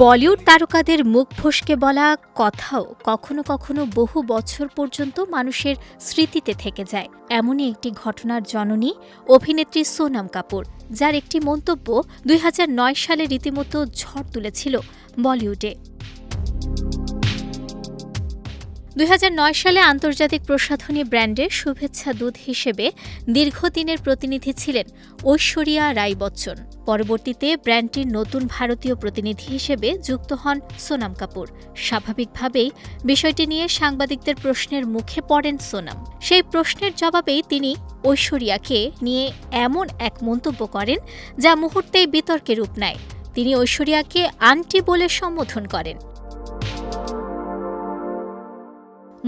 বলিউড তারকাদের মুখ ফসকে বলা কথাও কখনো কখনো বহু বছর পর্যন্ত মানুষের স্মৃতিতে থেকে যায়। এমনই একটি ঘটনার জননী অভিনেত্রী সোনম কাপুর, যার একটি মন্তব্য ২০০৯ সালে রীতিমতো ঝড় তুলেছিল বলিউডে। ২০০৯ সালে আন্তর্জাতিক প্রসাধনী ব্র্যান্ডের শুভেচ্ছা দূত হিসেবে দীর্ঘদিনের প্রতিনিধি ছিলেন ঐশ্বরিয়া রাই বচ্চন। পরবর্তীতে ব্র্যান্ডটির নতুন ভারতীয় প্রতিনিধি হিসেবে যুক্ত হন সোনম কাপুর। স্বাভাবিকভাবেই বিষয়টি নিয়ে সাংবাদিকদের প্রশ্নের মুখে পড়েন সোনম। সেই প্রশ্নের জবাবেই তিনি ঐশ্বরিয়াকে নিয়ে এমন এক মন্তব্য করেন যা মুহূর্তেই বিতর্কে রূপ নেয়। তিনি ঐশ্বরিয়াকে আন্টি বলে সম্বোধন করেন।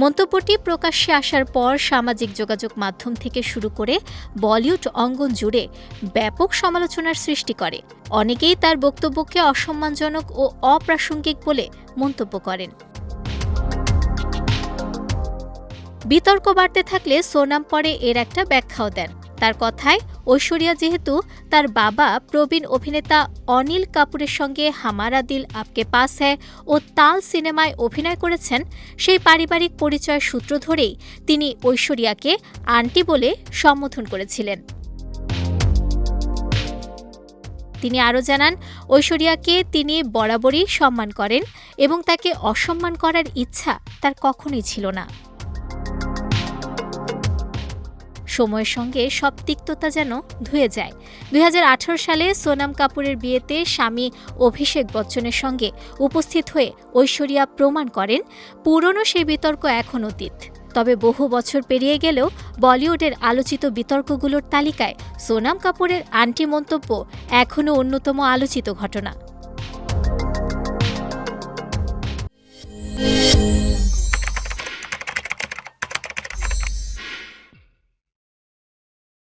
মন্তব্যটি প্রকাশ্যে আসার পর সামাজিক যোগাযোগ মাধ্যম থেকে শুরু করে বলিউড অঙ্গন জুড়ে ব্যাপক সমালোচনার সৃষ্টি করে। অনেকেই তার বক্তব্যকে অসম্মানজনক ও অপ্রাসঙ্গিক বলে মন্তব্য করেন। বিতর্ক বাড়তে থাকলে সোনম পরে এর একটা ব্যাখ্যাও দেন। তার কথায়, ঐশ্বরিয়া যেহেতু তার বাবা প্রবীণ অভিনেতা অনিল কাপুরের সঙ্গে হামারা দিল আপকে পাস হ্যায় ও তাল সিনেমায় অভিনয় করেছেন, সেই পারিবারিক পরিচয় সূত্র ধরেই তিনি ঐশ্বরিয়াকে আন্টি বলে সম্বোধন করেছিলেন। তিনি আরও জানান, ঐশ্বরিয়াকে তিনি বরাবরই সম্মান করেন এবং তাকে অসম্মান করার ইচ্ছা তার কখনোই ছিল না। সময়ের সঙ্গে সব তিক্ততা যেন ধুয়ে যায়। ২০১৮ সালে সোনম কাপুরের বিয়েতে স্বামী অভিষেক বচ্চনের সঙ্গে উপস্থিত হয়ে ঐশ্বরিয়া প্রমাণ করেন, পুরনো সেই বিতর্ক এখন অতীত। তবে বহু বছর পেরিয়ে গেলেও বলিউডের আলোচিত বিতর্কগুলোর তালিকায় সোনম কাপুরের আন্টি মন্তব্য এখনও অন্যতম আলোচিত ঘটনা।